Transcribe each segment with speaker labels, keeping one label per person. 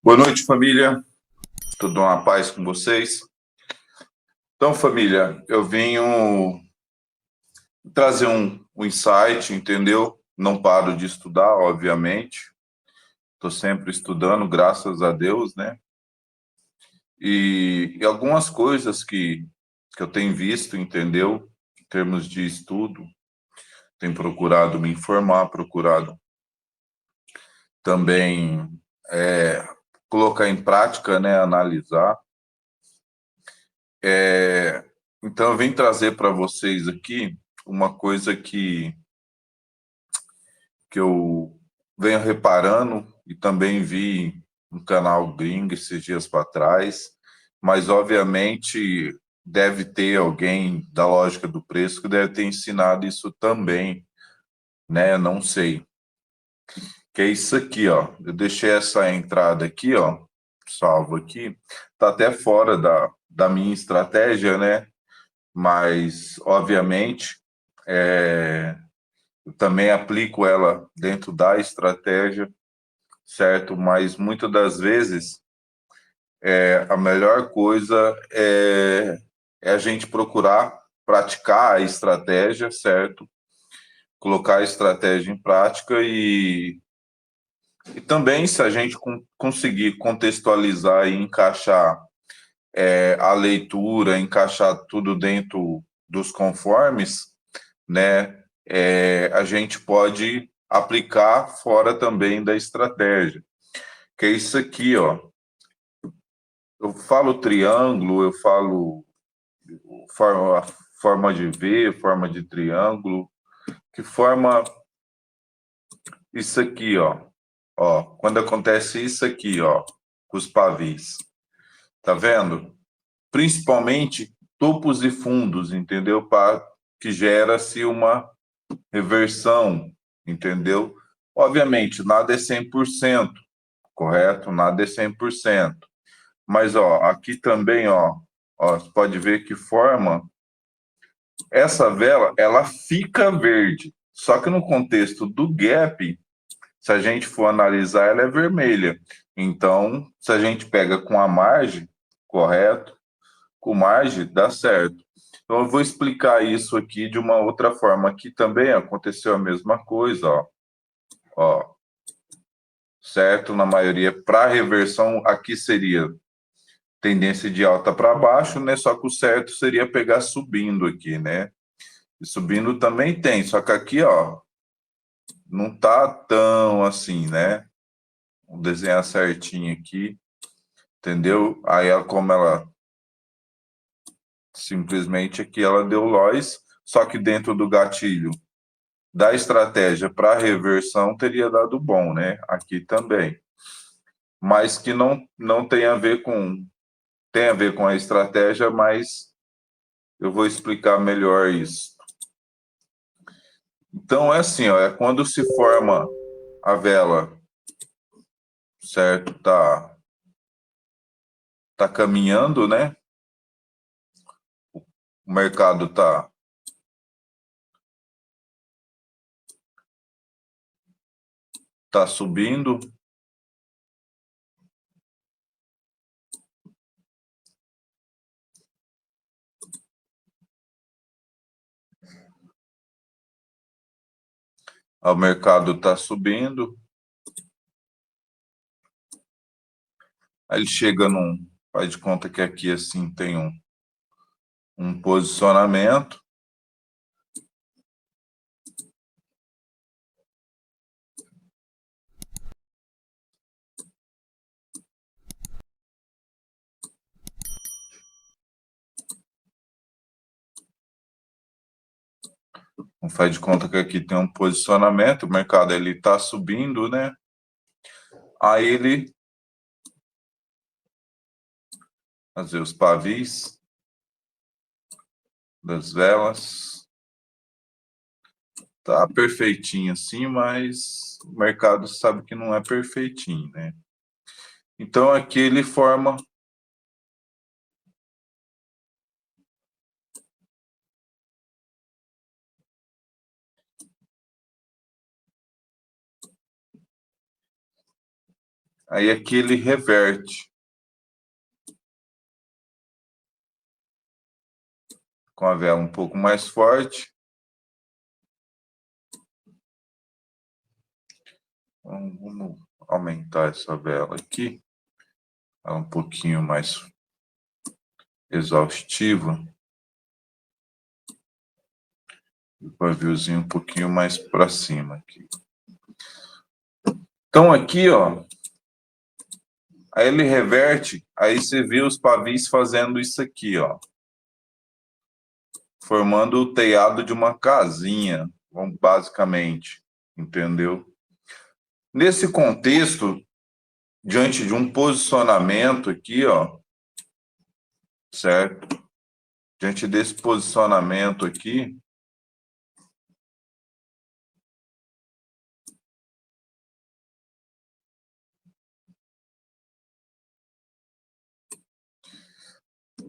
Speaker 1: Boa noite, família. Tudo uma paz com vocês? Então, família, eu venho trazer um insight, entendeu? Não paro de estudar, obviamente. Estou sempre estudando, graças a Deus, né? E algumas coisas que eu tenho visto, entendeu? Em termos de estudo, tenho procurado me informar, procurado também colocar em prática, né? Analisar. Então, eu vim trazer para vocês aqui uma coisa que eu venho reparando e também vi no canal gringo esses dias para trás, mas obviamente deve ter alguém da lógica do preço que deve ter ensinado isso também, né? Não sei. Que é isso aqui, ó. Eu deixei essa entrada aqui, ó, salvo aqui. Tá até fora da minha estratégia, né? Mas obviamente eu também aplico ela dentro da estratégia, certo? Mas muitas das vezes a melhor coisa é a gente procurar praticar a estratégia, certo? Colocar a estratégia em prática e também se a gente conseguir contextualizar e encaixar a leitura, encaixar tudo dentro dos conformes, né? A gente pode aplicar fora também da estratégia, que é isso aqui, ó. Eu falo triângulo, eu falo forma, forma de V, forma de triângulo, que forma isso aqui, ó. Ó, quando acontece isso aqui, ó, com os pavis. Tá vendo? Principalmente topos e fundos, entendeu? Para que gera-se uma reversão, entendeu? Obviamente, nada é 100%, correto? Nada é 100%. Mas, ó, aqui também, ó, você pode ver que forma essa vela, ela fica verde. Só que no contexto do gap, se a gente for analisar, ela é vermelha. Então, se a gente pega com a margem, correto? Com margem, dá certo. Então, eu vou explicar isso aqui de uma outra forma. Aqui também aconteceu a mesma coisa, ó, certo? Na maioria, para reversão, aqui seria tendência de alta para baixo, né? Só que o certo seria pegar subindo aqui, né? E subindo também tem, só que aqui, ó, não tá tão assim, né? Vou desenhar certinho aqui, entendeu? Aí, como ela simplesmente aqui, ela deu loss, só que dentro do gatilho da estratégia para reversão teria dado bom, né? Aqui também. Mas que não tem a ver com tem a ver com a estratégia, mas eu vou explicar melhor isso. Então é assim, ó, é quando se forma a vela, certo? Tá caminhando, né? O mercado tá subindo. O mercado tá subindo. Aí ele chega faz de conta que aqui assim tem um posicionamento. Faz de conta que aqui tem um posicionamento, o mercado ele está subindo, né? Aí ele fazer os pavis das velas, tá perfeitinho assim, mas o mercado sabe que não é perfeitinho, né? Então aqui ele forma Aí aqui ele reverte com a vela um pouco mais forte. Então, vamos aumentar essa vela aqui. Ela um pouquinho mais exaustiva. O paviozinho um pouquinho mais para cima aqui. Então aqui, ó, aí ele reverte, aí você vê os pavis fazendo isso aqui, ó, formando o telhado de uma casinha, basicamente, entendeu? Nesse contexto, diante de um posicionamento aqui, ó, certo? Diante desse posicionamento aqui,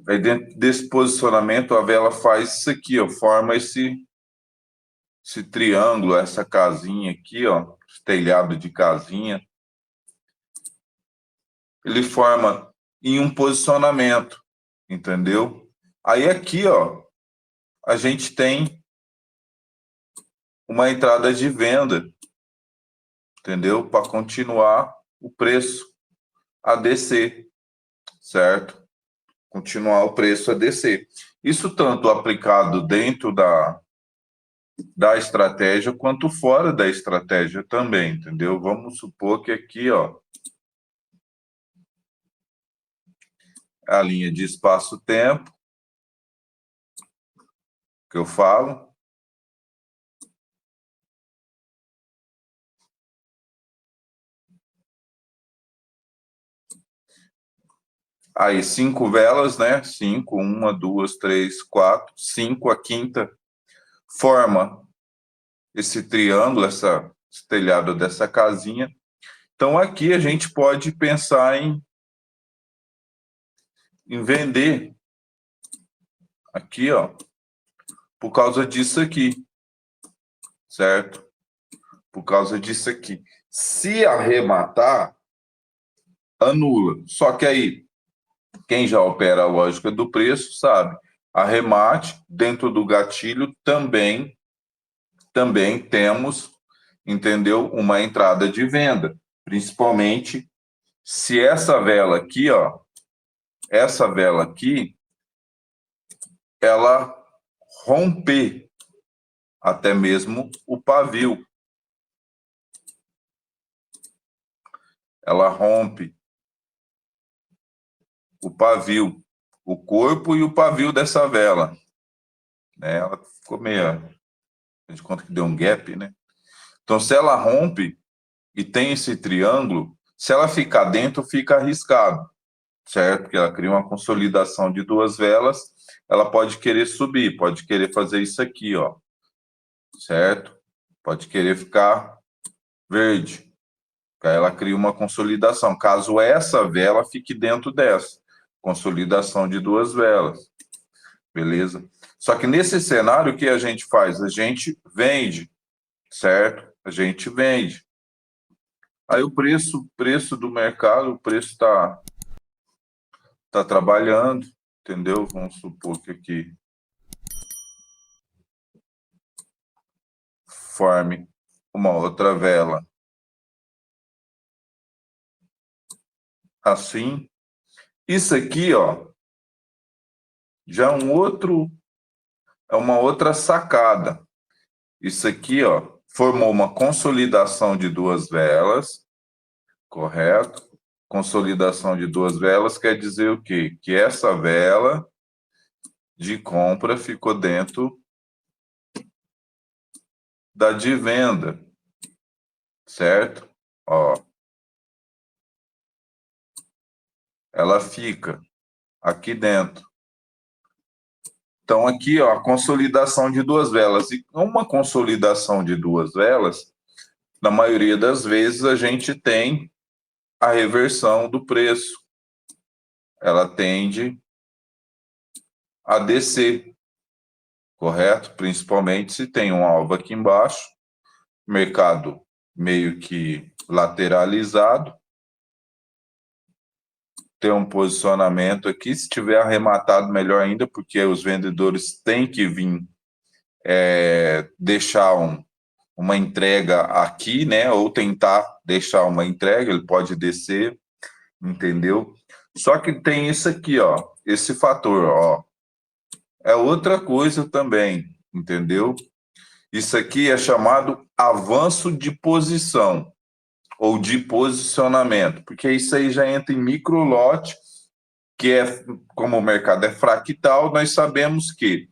Speaker 1: aí dentro desse posicionamento a vela faz isso aqui, ó, forma esse triângulo, essa casinha aqui, ó, esse telhado de casinha. Ele forma em um posicionamento, entendeu? Aí aqui, ó, a gente tem uma entrada de venda, entendeu? Para continuar o preço a descer, certo? Continuar o preço a descer. Isso tanto aplicado dentro da estratégia quanto fora da estratégia também, entendeu? Vamos supor que aqui, ó, a linha de espaço-tempo que eu falo. Aí, 5 velas, né? 5, 1, 2, 3, 4, 5. A quinta forma esse triângulo, esse telhado dessa casinha. Então, aqui a gente pode pensar em vender aqui, ó, por causa disso aqui, certo? Por causa disso aqui. Se arrematar, anula. Só que aí, quem já opera a lógica do preço sabe, arremate dentro do gatilho também temos, entendeu? Uma entrada de venda, principalmente se essa vela aqui, ó, essa vela aqui, ela romper até mesmo o pavio. Ela rompe o pavio, o corpo e o pavio dessa vela, né? Ela ficou meio, de conta que deu um gap, né? Então, se ela rompe e tem esse triângulo, se ela ficar dentro, fica arriscado, certo? Porque ela cria uma consolidação de duas velas, ela pode querer subir, pode querer fazer isso aqui, ó, certo? Pode querer ficar verde. Aí ela cria uma consolidação. Caso essa vela fique dentro dessa, consolidação de duas velas, beleza? Só que nesse cenário, o que a gente faz? A gente vende, certo? A gente vende. Aí o preço do mercado, o preço está trabalhando, entendeu? Vamos supor que aqui forme uma outra vela assim. Isso aqui, ó, já é uma outra sacada. Isso aqui, ó, formou uma consolidação de duas velas, correto? Consolidação de duas velas quer dizer o quê? Que essa vela de compra ficou dentro da de venda, certo? Ó, ela fica aqui dentro. Então, aqui, ó, a consolidação de duas velas. E uma consolidação de duas velas, na maioria das vezes, a gente tem a reversão do preço. Ela tende a descer, correto? Principalmente se tem um alvo aqui embaixo, mercado meio que lateralizado, ter um posicionamento aqui. Se tiver arrematado, melhor ainda, porque os vendedores têm que vir deixar uma entrega aqui, né? Ou tentar deixar uma entrega, ele pode descer, entendeu? Só que tem isso aqui, ó, esse fator, ó. É outra coisa também, entendeu? Isso aqui é chamado avanço de posição ou de posicionamento, porque isso aí já entra em micro lote, que é, como o mercado é fractal, nós sabemos que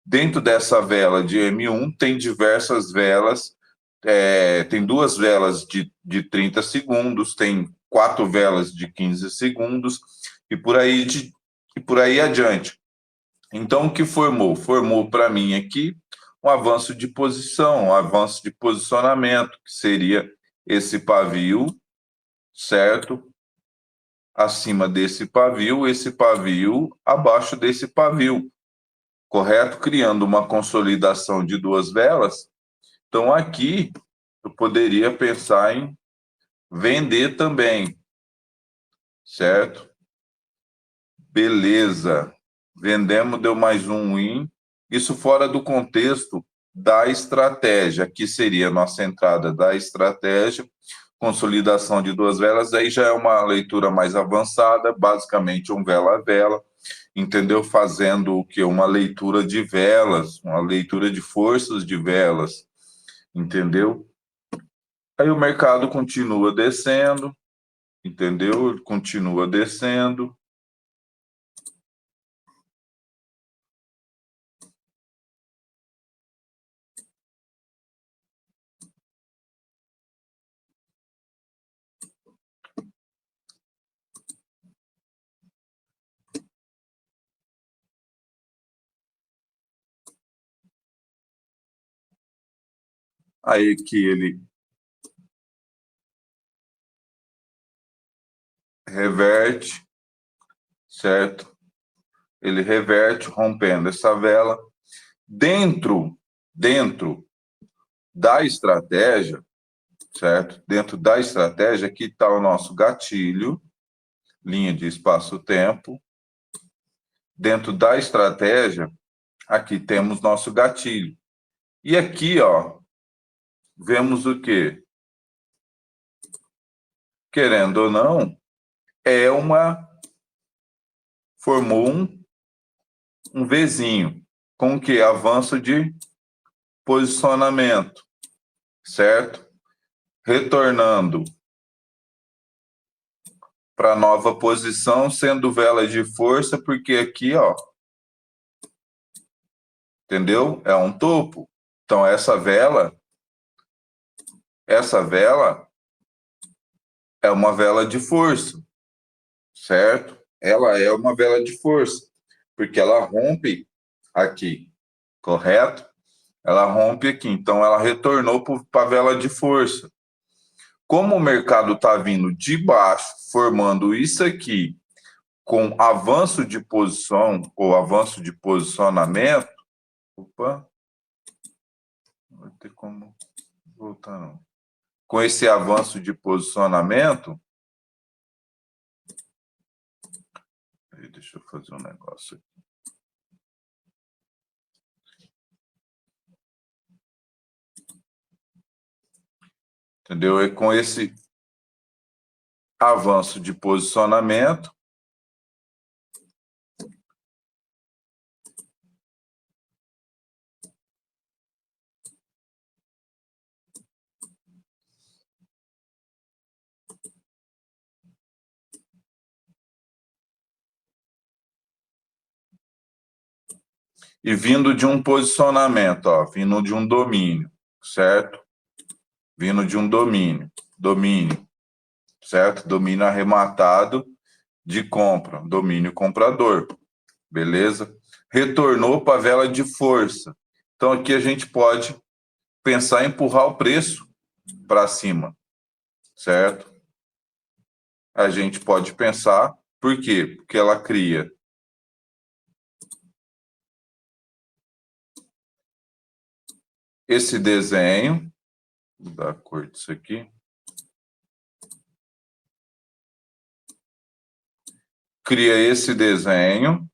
Speaker 1: dentro dessa vela de M1 tem diversas velas, tem duas velas de 30 segundos, tem quatro velas de 15 segundos e por aí adiante. Então, o que formou? Formou para mim aqui um avanço de posição, um avanço de posicionamento, que seria esse pavio, certo? Acima desse pavio, esse pavio, abaixo desse pavio, correto? Criando uma consolidação de duas velas. Então, aqui, eu poderia pensar em vender também, certo? Beleza. Vendemos, deu mais um win. Isso fora do contexto da estratégia, que seria a nossa entrada da estratégia, consolidação de duas velas, aí já é uma leitura mais avançada, basicamente um vela a vela, entendeu? Fazendo o que? Uma leitura de velas, uma leitura de forças de velas, entendeu? Aí o mercado continua descendo, entendeu? Ele continua descendo. Aí que ele reverte, certo? Ele reverte, rompendo essa vela. Dentro da estratégia, certo? Dentro da estratégia, aqui está o nosso gatilho, linha de espaço-tempo. Dentro da estratégia, aqui temos nosso gatilho. E aqui, ó, vemos o quê? Querendo ou não, formou um Vzinho, com o que? Avanço de posicionamento, certo? Retornando para nova posição, sendo vela de força, porque aqui, ó, entendeu? É um topo. Então, essa vela é uma vela de força, certo? Ela é uma vela de força, porque ela rompe aqui, correto? Ela rompe aqui, então ela retornou para a vela de força. Como o mercado está vindo de baixo, formando isso aqui, com avanço de posição ou avanço de posicionamento, opa, não vai ter como voltar não. Com esse avanço de posicionamento, deixa eu fazer um negócio aqui. Entendeu? E com esse avanço de posicionamento, e vindo de um posicionamento, ó, vindo de um domínio, certo? Vindo de um domínio, certo? Domínio arrematado de compra, domínio comprador, beleza? Retornou para a vela de força. Então aqui a gente pode pensar em empurrar o preço para cima, certo? A gente pode pensar, por quê? Porque ela cria esse desenho, vou dar a cor disso aqui, cria esse desenho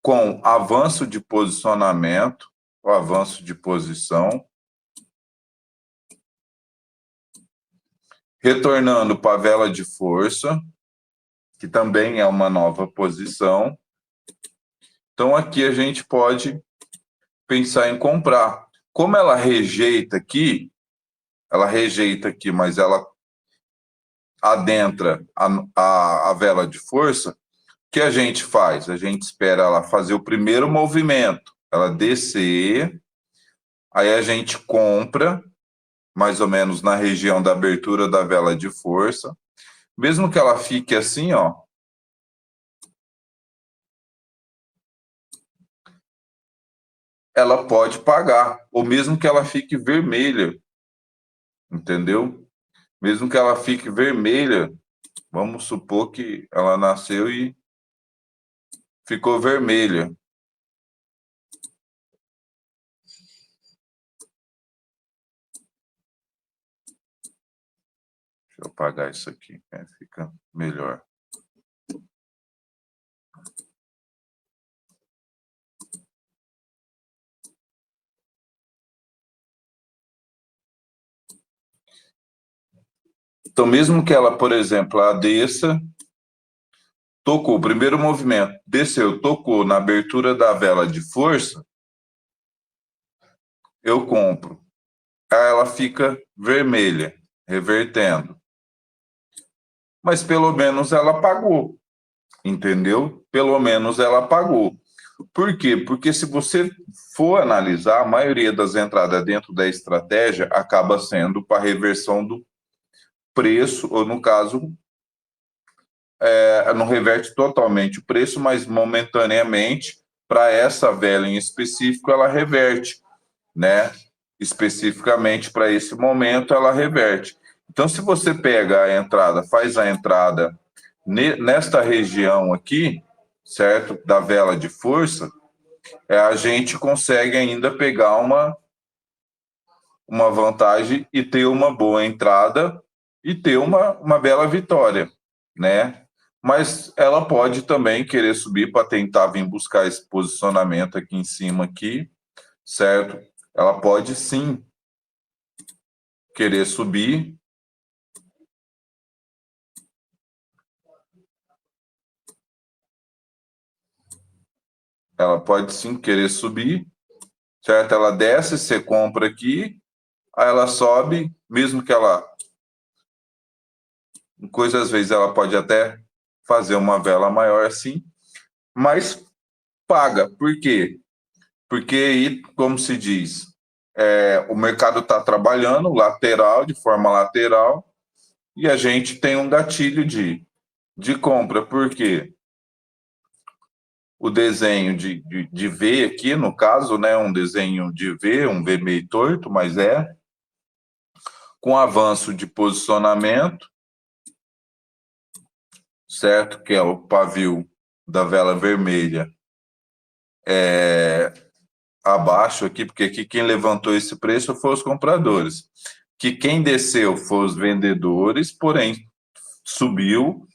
Speaker 1: com avanço de posicionamento, o avanço de posição, retornando para a vela de força, que também é uma nova posição. Então, aqui a gente pode pensar em comprar. Como ela rejeita aqui, mas ela adentra a vela de força, o que a gente faz? A gente espera ela fazer o primeiro movimento, ela descer, aí a gente compra, mais ou menos na região da abertura da vela de força, mesmo que ela fique assim, ó, ela pode pagar, ou mesmo que ela fique vermelha, entendeu? Mesmo que ela fique vermelha, vamos supor que ela nasceu e ficou vermelha. Deixa eu apagar isso aqui, né? Fica melhor. Então, mesmo que ela, por exemplo, ela desça, tocou o primeiro movimento, desceu, tocou na abertura da vela de força, eu compro. Aí ela fica vermelha, revertendo. Mas pelo menos ela pagou, entendeu? Pelo menos ela pagou. Por quê? Porque se você for analisar, a maioria das entradas dentro da estratégia acaba sendo para reversão do preço, ou no caso, não reverte totalmente o preço, mas momentaneamente, para essa vela em específico, ela reverte, né? Especificamente para esse momento, ela reverte. Então, se você pega a entrada, faz a entrada nesta região aqui, certo? Da vela de força, a gente consegue ainda pegar uma vantagem e ter uma boa entrada e ter uma bela vitória, né? Mas ela pode também querer subir para tentar vir buscar esse posicionamento aqui em cima aqui, certo? Ela pode sim querer subir. Ela pode sim querer subir, certo? Ela desce, você compra aqui, aí ela sobe, mesmo que ela, coisas às vezes ela pode até fazer uma vela maior assim, mas paga. Por quê? Porque aí, como se diz, o mercado está trabalhando lateral, de forma lateral, e a gente tem um gatilho de compra. Por quê? O desenho de V aqui, no caso, né, um desenho de V, um V meio torto, mas com avanço de posicionamento, certo? Que é o pavio da vela vermelha abaixo aqui, porque aqui quem levantou esse preço foi os compradores. Que quem desceu foi os vendedores, porém subiu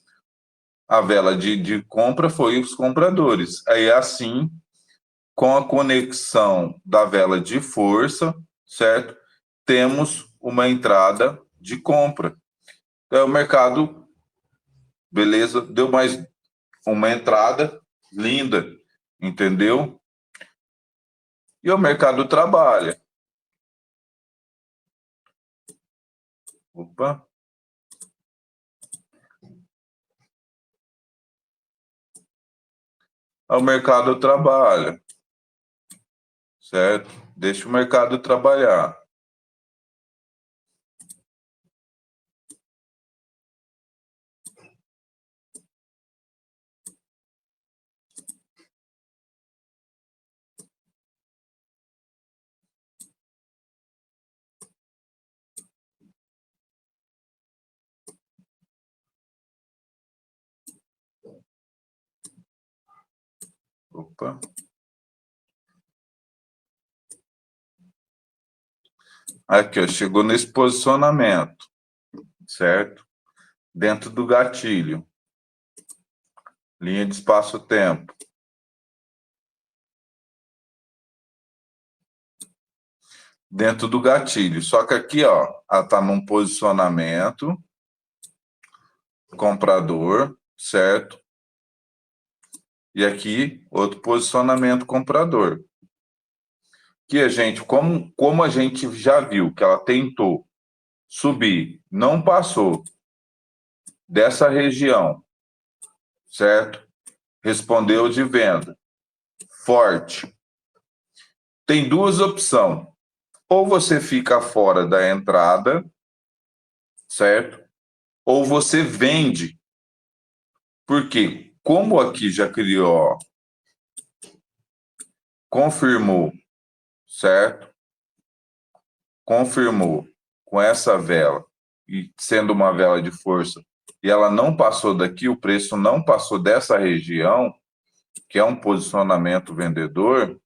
Speaker 1: a vela de compra foi os compradores. Aí assim, com a conexão da vela de força, certo? Temos uma entrada de compra. Então, o mercado, beleza, deu mais uma entrada linda, entendeu? E o mercado trabalha. Opa. O mercado trabalha, certo? Deixa o mercado trabalhar. Opa. Aqui, ó, chegou nesse posicionamento, certo? Dentro do gatilho. Linha de espaço-tempo. Dentro do gatilho. Só que aqui, ó, ela está num posicionamento comprador, certo? E aqui, outro posicionamento comprador. Que a gente, como a gente já viu que ela tentou subir, não passou dessa região, certo? Respondeu de venda. Forte. Tem duas opções. Ou você fica fora da entrada, certo? Ou você vende. Porque como aqui já criou, ó, confirmou, certo? Confirmou com essa vela, e sendo uma vela de força, e ela não passou daqui, o preço não passou dessa região, que é um posicionamento vendedor,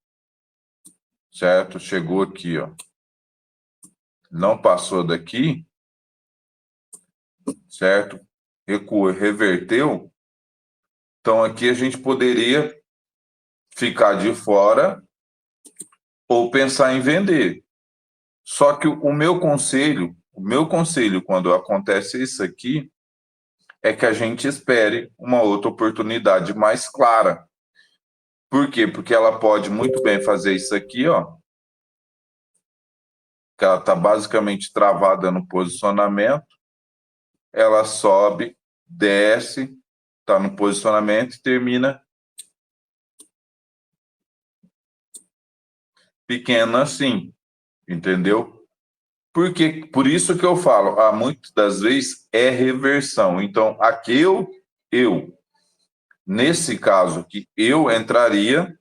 Speaker 1: certo? Chegou aqui, ó. Não passou daqui, certo? Recuou, reverteu. Então aqui a gente poderia ficar de fora ou pensar em vender. Só que o meu conselho quando acontece isso aqui é que a gente espere uma outra oportunidade mais clara. Por quê? Porque ela pode muito bem fazer isso aqui, ó, que ela está basicamente travada no posicionamento, ela sobe, desce, está no posicionamento e termina pequena assim, entendeu? Porque, por isso que eu falo, muitas das vezes é reversão. Então, aqui nesse caso aqui, eu entraria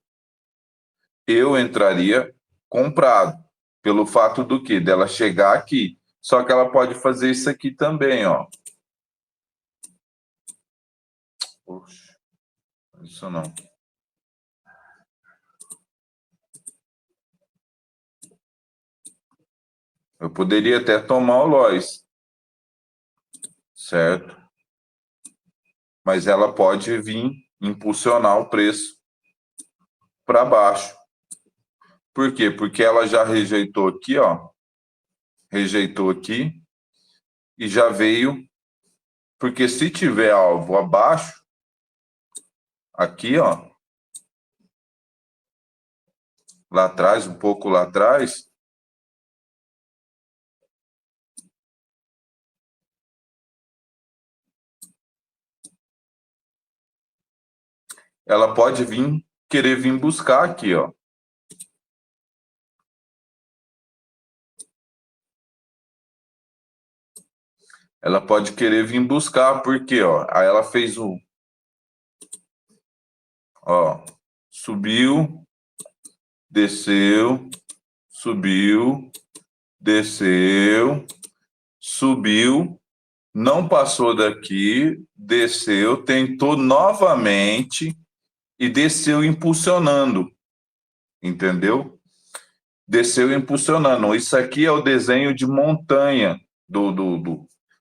Speaker 1: comprado, pelo fato do quê? Dela chegar aqui. Só que ela pode fazer isso aqui também, ó. Poxa, isso não. Eu poderia até tomar o Lois, certo? Mas ela pode vir impulsionar o preço para baixo. Por quê? Porque ela já rejeitou aqui, ó. Rejeitou aqui e já veio. Porque se tiver alvo abaixo, aqui, ó, lá atrás, um pouco lá atrás, ela pode vir, querer vir buscar aqui, ó. Ela pode querer vir buscar, porque, ó, aí ela fez o, ó, subiu, desceu, subiu, desceu, subiu, não passou daqui, desceu, tentou novamente e desceu impulsionando, entendeu? Desceu impulsionando. Isso aqui é o desenho de montanha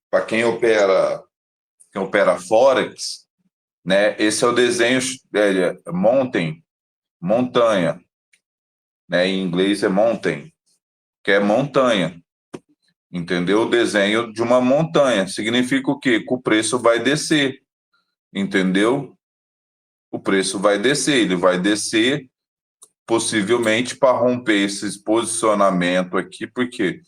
Speaker 1: para quem opera Forex, né? Esse é o desenho montanha, né? Em inglês é mountain, que é montanha, entendeu? O desenho de uma montanha significa o quê? Que o preço vai descer, entendeu? O preço vai descer, ele vai descer possivelmente para romper esse posicionamento aqui, porque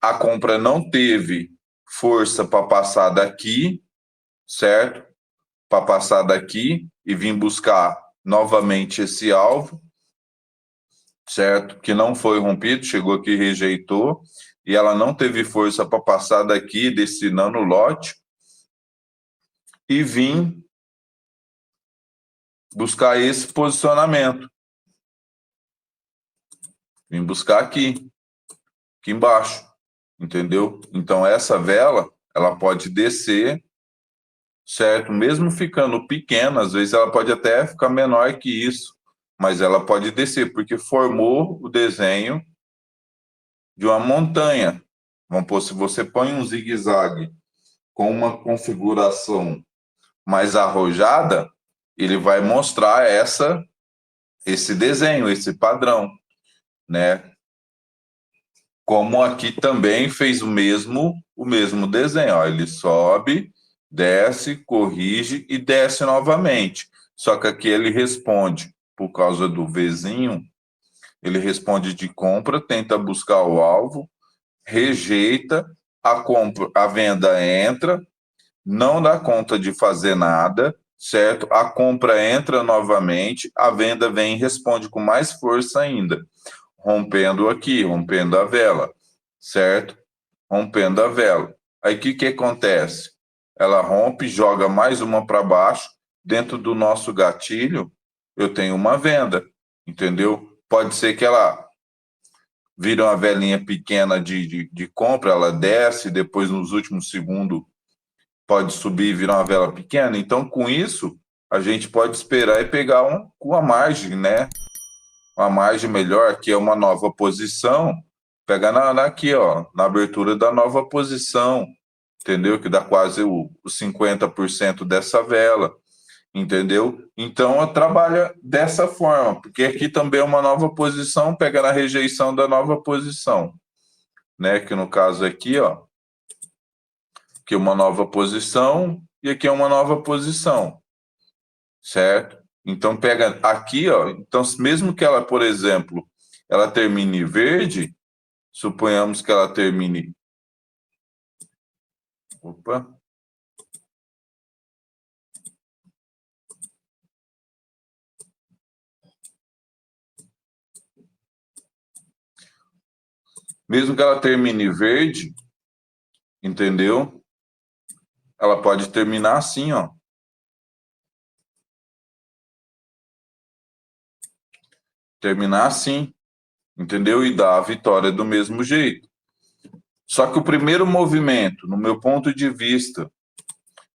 Speaker 1: a compra não teve força para passar daqui, certo? Para passar daqui e vir buscar novamente esse alvo, certo? Que não foi rompido, chegou aqui e rejeitou, e ela não teve força para passar daqui, destinando o lote, e vir buscar esse posicionamento. Vim buscar aqui embaixo, entendeu? Então, essa vela, ela pode descer, certo? Mesmo ficando pequena, às vezes ela pode até ficar menor que isso, mas ela pode descer, porque formou o desenho de uma montanha. Vamos supor, se você põe um zigue-zague com uma configuração mais arrojada, ele vai mostrar esse desenho, esse padrão, né? Como aqui também fez o mesmo desenho, ó, ele sobe, desce, corrige e desce novamente. Só que aqui ele responde, por causa do Vzinho, ele responde de compra, tenta buscar o alvo, rejeita, a venda entra, não dá conta de fazer nada, certo? A compra entra novamente, a venda vem e responde com mais força ainda, rompendo aqui, rompendo a vela, certo? Rompendo a vela. Aí o que acontece? Ela rompe, joga mais uma para baixo, dentro do nosso gatilho, eu tenho uma venda, entendeu? Pode ser que ela vira uma velinha pequena de compra, ela desce, depois nos últimos segundos pode subir e virar uma vela pequena. Então, com isso, a gente pode esperar e pegar uma margem, né? Uma margem melhor, que é uma nova posição, pega aqui, ó, na abertura da nova posição, entendeu? Que dá quase os 50% dessa vela, entendeu? Então, eu trabalho dessa forma, porque aqui também é uma nova posição, pega na rejeição da nova posição, né? Que no caso aqui, ó, que é uma nova posição e aqui é uma nova posição, certo? Então pega aqui, ó, então mesmo que ela, por exemplo, ela termine verde, suponhamos que ela termine, opa, mesmo que ela termine verde, entendeu? Ela pode terminar assim, ó. Terminar assim, entendeu? E dar a vitória do mesmo jeito. Só que o primeiro movimento, no meu ponto de vista,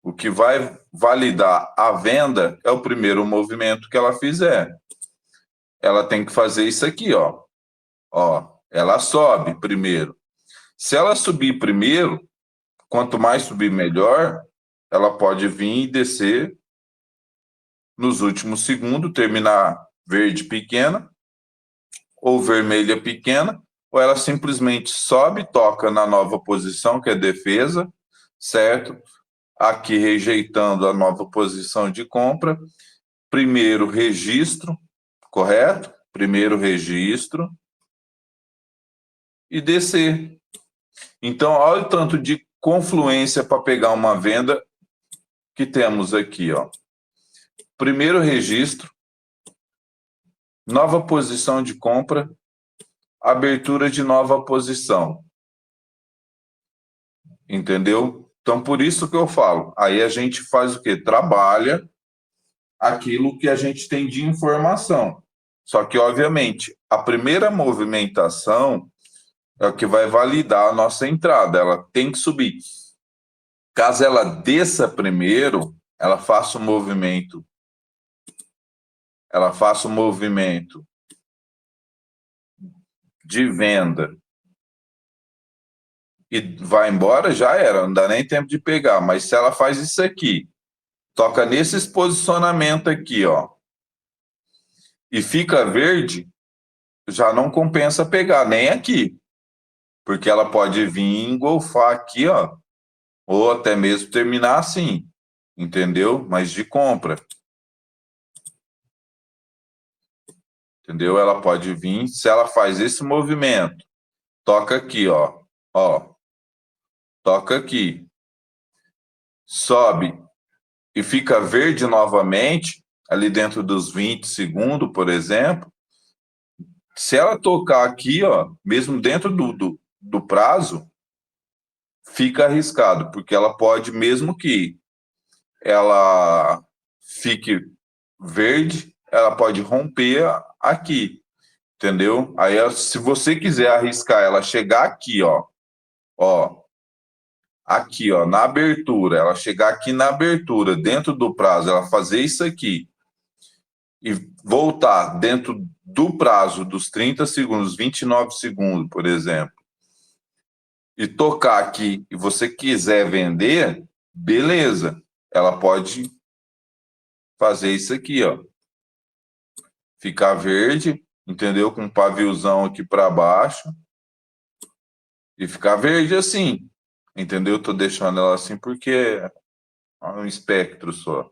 Speaker 1: o que vai validar a venda é o primeiro movimento que ela fizer. Ela tem que fazer isso aqui, ó. Ó, ela sobe primeiro. Se ela subir primeiro, quanto mais subir melhor, ela pode vir e descer nos últimos segundos, terminar verde pequena ou vermelha pequena, ou ela simplesmente sobe, toca na nova posição, que é defesa, certo? Aqui rejeitando a nova posição de compra. Primeiro registro, correto? Primeiro registro e descer. Então, olha o tanto de confluência para pegar uma venda que temos aqui, ó. Primeiro registro, nova posição de compra, abertura de nova posição. Entendeu? Então, por isso que eu falo. Aí a gente faz o quê? Trabalha aquilo que a gente tem de informação. Só que, obviamente, a primeira movimentação é o que vai validar a nossa entrada. Ela tem que subir. Caso ela desça primeiro, ela faça um movimento. Ela faça um movimento de venda e vai embora, já era, não dá nem tempo de pegar. Mas se ela faz isso aqui, toca nesses posicionamentos aqui, ó, e fica verde, já não compensa pegar, nem aqui. Porque ela pode vir e engolfar aqui, ó, ou até mesmo terminar assim, entendeu? Mas de compra. Entendeu? Ela pode vir, se ela faz esse movimento, toca aqui, ó, toca aqui, sobe e fica verde novamente, ali dentro dos 20 segundos, por exemplo. Se ela tocar aqui, ó, mesmo dentro do prazo, fica arriscado, porque ela pode, mesmo que ela fique verde, ela pode romper aqui, entendeu? Aí, se você quiser arriscar ela chegar aqui, ó, aqui, ó, na abertura, ela chegar aqui na abertura, dentro do prazo, ela fazer isso aqui e voltar dentro do prazo dos 30 segundos, 29 segundos, por exemplo, e tocar aqui e você quiser vender, beleza, ela pode fazer isso aqui, ó. Ficar verde, entendeu? Com um paviozão aqui para baixo. E ficar verde assim, entendeu? Tô deixando ela assim porque é um espectro só,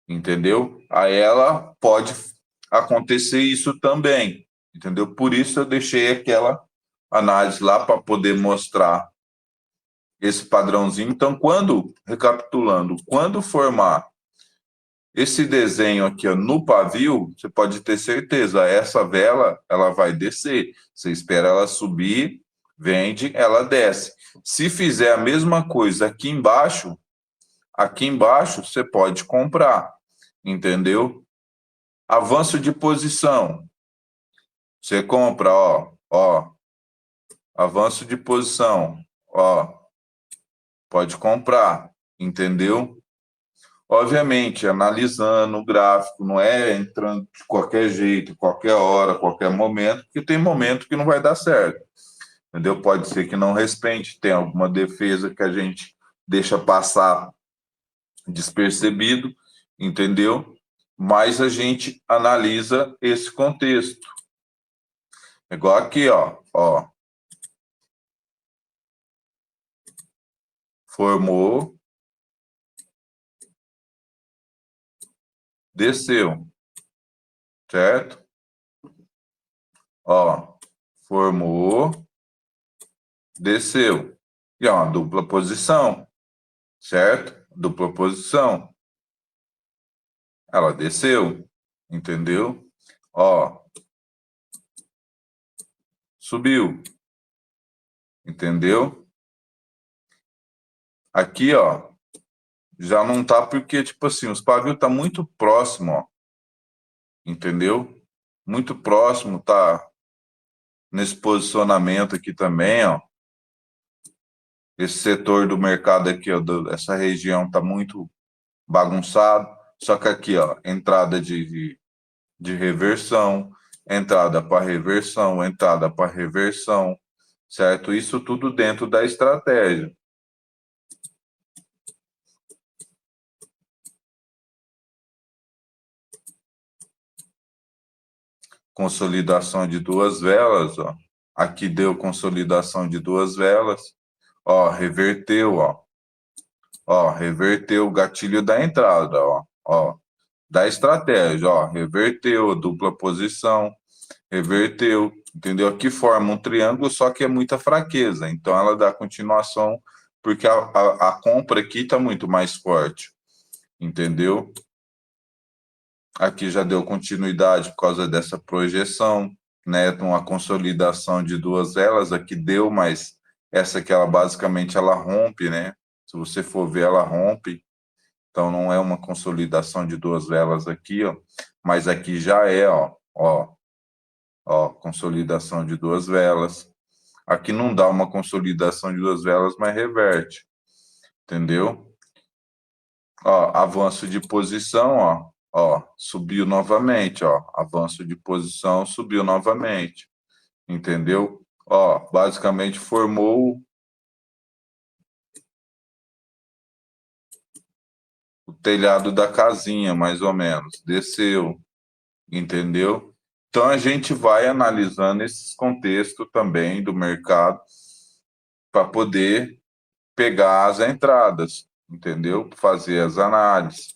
Speaker 1: entendeu? Aí ela pode acontecer isso também, entendeu? Por isso eu deixei aquela análise lá para poder mostrar esse padrãozinho. Então, recapitulando, quando formar esse desenho aqui ó, no pavio, você pode ter certeza, essa vela ela vai descer. Você espera ela subir, vende, ela desce. Se fizer a mesma coisa aqui embaixo você pode comprar, entendeu? Avanço de posição, você compra, ó, avanço de posição, ó, pode comprar, entendeu? Obviamente, analisando o gráfico, não é entrando de qualquer jeito, qualquer hora, qualquer momento, porque tem momento que não vai dar certo, entendeu? Pode ser que não respeite, tem alguma defesa que a gente deixa passar despercebido, entendeu? Mas a gente analisa esse contexto. Igual aqui, ó, formou, desceu, certo? Ó, formou, desceu. E é uma dupla posição, certo? Dupla posição. Ela desceu, entendeu? Ó, subiu, entendeu? Aqui, ó, já não tá porque, tipo assim, os pavios tá muito próximo, ó, entendeu? Muito próximo, tá nesse posicionamento aqui também, ó. Esse setor do mercado aqui, ó, essa região tá muito bagunçado. Só que aqui, ó, entrada de reversão, entrada para reversão, certo? Isso tudo dentro da estratégia. Consolidação de duas velas, ó. Aqui deu consolidação de duas velas. Ó, reverteu, ó. Ó, reverteu o gatilho da entrada, ó. Da estratégia, ó. Reverteu, dupla posição, reverteu, entendeu? Aqui forma um triângulo, só que é muita fraqueza. Então ela dá continuação, porque a compra aqui está muito mais forte, entendeu? Aqui já deu continuidade por causa dessa projeção, né? Uma consolidação de duas velas, aqui deu, mas essa aqui ela basicamente ela rompe, né? Se você for ver, ela rompe. Então não é uma consolidação de duas velas aqui, ó, mas aqui já é, ó, consolidação de duas velas. Aqui não dá uma consolidação de duas velas, mas reverte, entendeu? Ó, avanço de posição, ó, subiu novamente, ó, avanço de posição, subiu novamente, entendeu? Ó, basicamente formou o telhado da casinha, mais ou menos, desceu, entendeu? Então a gente vai analisando esses contextos também do mercado para poder pegar as entradas, entendeu? Fazer as análises.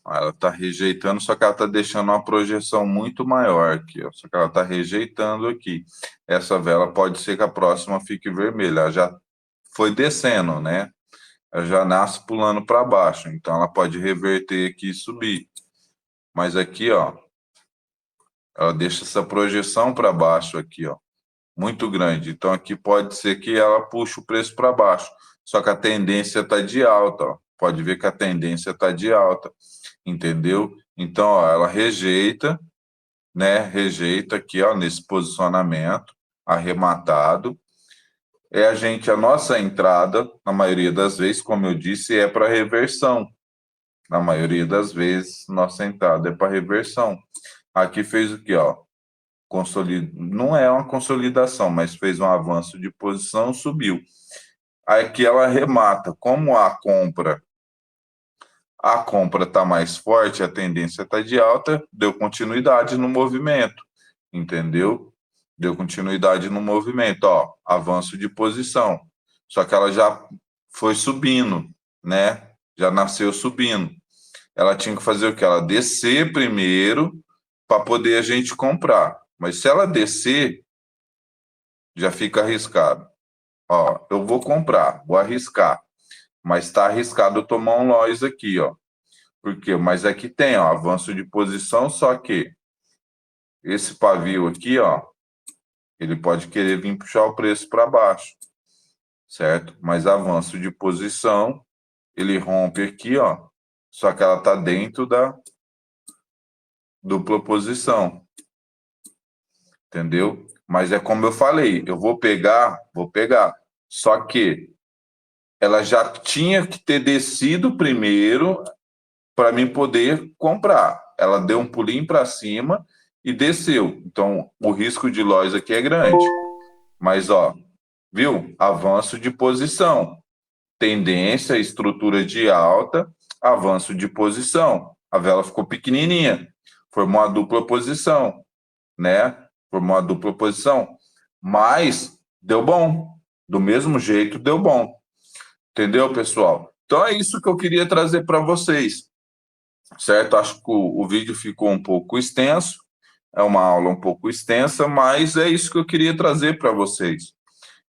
Speaker 1: Ela está rejeitando, só que ela está deixando uma projeção muito maior aqui, ó. Só que ela está rejeitando aqui. Essa vela pode ser que a próxima fique vermelha. Ela já foi descendo, né? Ela já nasce pulando para baixo. Então ela pode reverter aqui e subir. Mas aqui, ó, ela deixa essa projeção para baixo aqui, ó, muito grande. Então aqui pode ser que ela puxe o preço para baixo. Só que a tendência está de alta, ó. Pode ver que a tendência está de alta, entendeu? Então, ó, ela rejeita, né? Rejeita aqui, ó, nesse posicionamento arrematado. A nossa entrada, na maioria das vezes, como eu disse, é para reversão. Na maioria das vezes, nossa entrada é para reversão. Aqui fez o quê, ó? Não é uma consolidação, mas fez um avanço de posição, subiu. Aqui ela remata. Como a compra está mais forte, a tendência está de alta, deu continuidade no movimento, entendeu? Deu continuidade no movimento, ó, avanço de posição. Só que ela já foi subindo, né? Já nasceu subindo. Ela tinha que fazer o quê? Ela descer primeiro para poder a gente comprar. Mas se ela descer, já fica arriscado. Ó, eu vou comprar, vou arriscar. Mas está arriscado eu tomar um loss aqui, ó. Por quê? Mas aqui tem, ó, avanço de posição, só que esse pavio aqui, ó, ele pode querer vir puxar o preço para baixo, certo? Mas avanço de posição, ele rompe aqui, ó, só que ela está dentro da dupla posição, entendeu? Mas é como eu falei, eu vou pegar, só que ela já tinha que ter descido primeiro para mim poder comprar. Ela deu um pulinho para cima e desceu. Então, o risco de loss aqui é grande. Mas, ó, viu? Avanço de posição. Tendência, estrutura de alta, avanço de posição. A vela ficou pequenininha. Formou uma dupla posição, né? Formou uma dupla posição. Mas deu bom. Do mesmo jeito, deu bom. Entendeu, pessoal? Então é isso que eu queria trazer para vocês, certo? Acho que o vídeo ficou um pouco extenso, é uma aula um pouco extensa, mas é isso que eu queria trazer para vocês,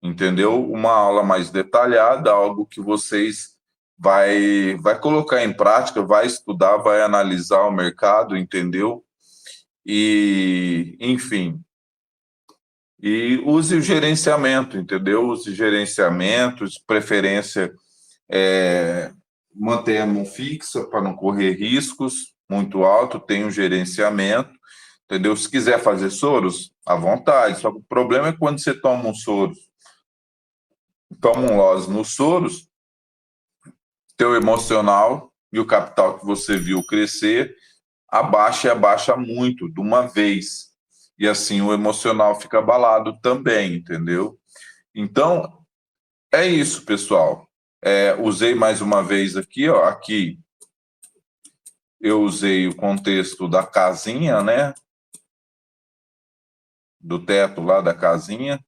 Speaker 1: entendeu? Uma aula mais detalhada, algo que vocês vai colocar em prática, vai estudar, vai analisar o mercado, entendeu? E, enfim, e use o gerenciamento, entendeu? Use gerenciamento, de preferência mantenha a mão fixa para não correr riscos muito alto, tem um gerenciamento, entendeu? Se quiser fazer soros, à vontade. Só que o problema é quando você toma um soro, toma um loss nos soros, teu emocional e o capital que você viu crescer abaixa e abaixa muito de uma vez. E assim o emocional fica abalado também, entendeu? Então, é isso, pessoal. Usei mais uma vez aqui, ó, aqui eu usei o contexto da casinha, né? Do teto lá da casinha.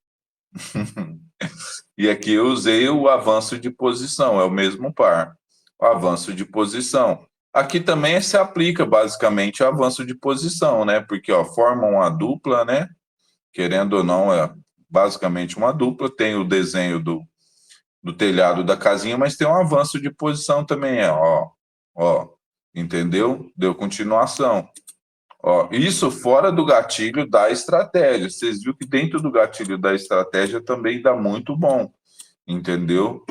Speaker 1: E aqui eu usei o avanço de posição, é o mesmo par. O avanço de posição. Aqui também se aplica basicamente o avanço de posição, né? Porque ó, forma uma dupla, né? Querendo ou não, é basicamente uma dupla. Tem o desenho do telhado da casinha, mas tem um avanço de posição também, ó, entendeu? Deu continuação. Ó, isso fora do gatilho da estratégia. Vocês viram que dentro do gatilho da estratégia também dá muito bom, entendeu?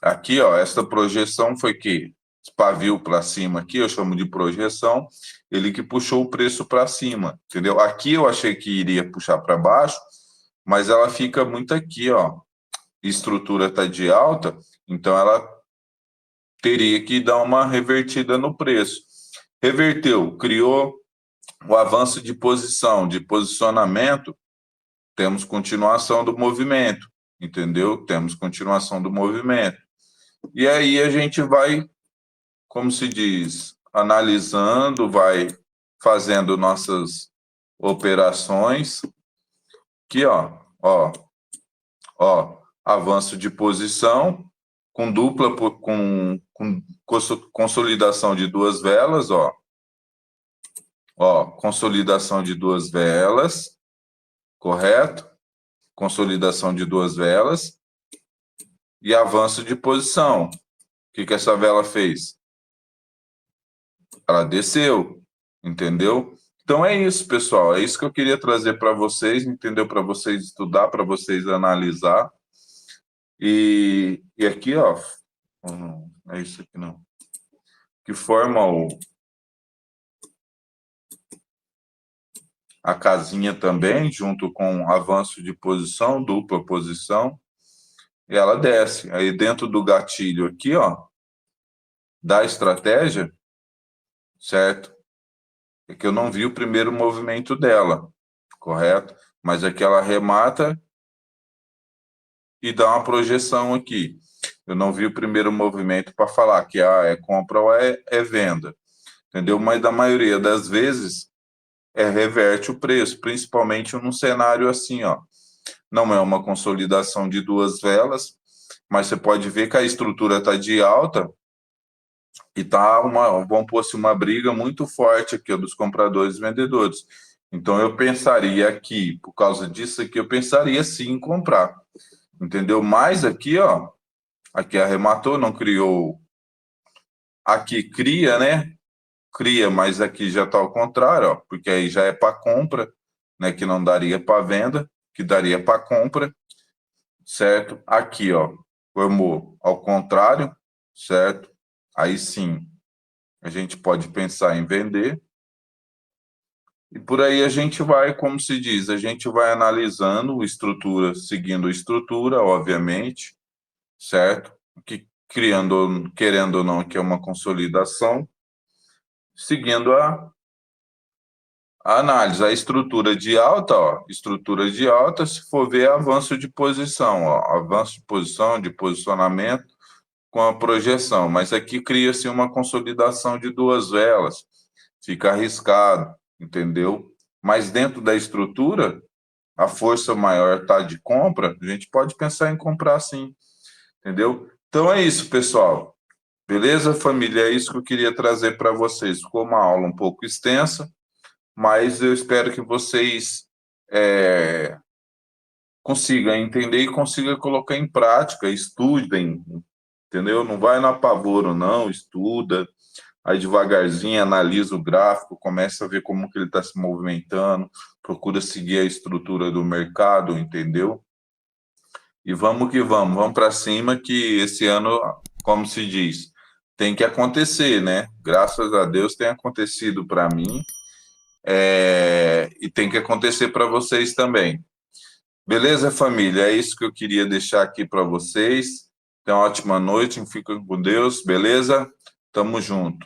Speaker 1: Aqui, ó, essa projeção foi que pavio para cima aqui, eu chamo de projeção, ele que puxou o preço para cima, entendeu? Aqui eu achei que iria puxar para baixo, mas ela fica muito aqui, ó. Estrutura está de alta, então ela teria que dar uma revertida no preço. Reverteu, criou o avanço de posição, de posicionamento, temos continuação do movimento, entendeu? Temos continuação do movimento. E aí a gente vai, como se diz, analisando, vai fazendo nossas operações. Aqui, ó, avanço de posição com dupla, com consolidação de duas velas, ó, consolidação de duas velas, correto? Consolidação de duas velas e avanço de posição. O que essa vela fez? Ela desceu, entendeu? Então é isso, pessoal. É isso que eu queria trazer para vocês, entendeu? Para vocês estudar, para vocês analisar. E aqui, ó, não é isso aqui não. Que forma a casinha também, junto com avanço de posição, dupla posição, e ela desce. Aí dentro do gatilho aqui, ó, da estratégia, certo? É que eu não vi o primeiro movimento dela, correto? Mas aqui ela remata e dar uma projeção aqui. Eu não vi o primeiro movimento para falar que é compra ou é venda, entendeu? Mas da maioria das vezes reverte o preço, principalmente num cenário assim, ó. Não é uma consolidação de duas velas, mas você pode ver que a estrutura está de alta e tá vamos pôr assim, uma briga muito forte aqui ó, dos compradores e vendedores. Então eu pensaria aqui, por causa disso aqui, eu pensaria sim em comprar, entendeu? Mas aqui, ó, aqui arrematou, não criou. Aqui cria, né? Cria, mas aqui já está ao contrário, ó, porque aí já é para compra, né? Que não daria para venda, que daria para compra, certo? Aqui, ó, formou ao contrário, certo? Aí sim, a gente pode pensar em vender. E por aí a gente vai, como se diz, a gente vai analisando estrutura, seguindo estrutura, obviamente, certo? Que criando, querendo ou não, que é uma consolidação, seguindo a análise, a estrutura de alta, ó, estrutura de alta, se for ver avanço de posição, ó, avanço de posição, de posicionamento com a projeção, mas aqui cria-se uma consolidação de duas velas, fica arriscado, entendeu? Mas dentro da estrutura, a força maior está de compra, a gente pode pensar em comprar sim, entendeu? Então é isso, pessoal. Beleza, família? É isso que eu queria trazer para vocês. Ficou uma aula um pouco extensa, mas eu espero que vocês consigam entender e consigam colocar em prática, estudem, entendeu? Não vai no apavoro, não, estuda, aí devagarzinho analisa o gráfico, começa a ver como que ele está se movimentando, procura seguir a estrutura do mercado, entendeu? E vamos que vamos para cima que esse ano, como se diz, tem que acontecer, né? Graças a Deus tem acontecido para mim, e tem que acontecer para vocês também. Beleza, família? É isso que eu queria deixar aqui para vocês. Tenham uma ótima noite, fiquem com Deus, beleza? Tamo junto.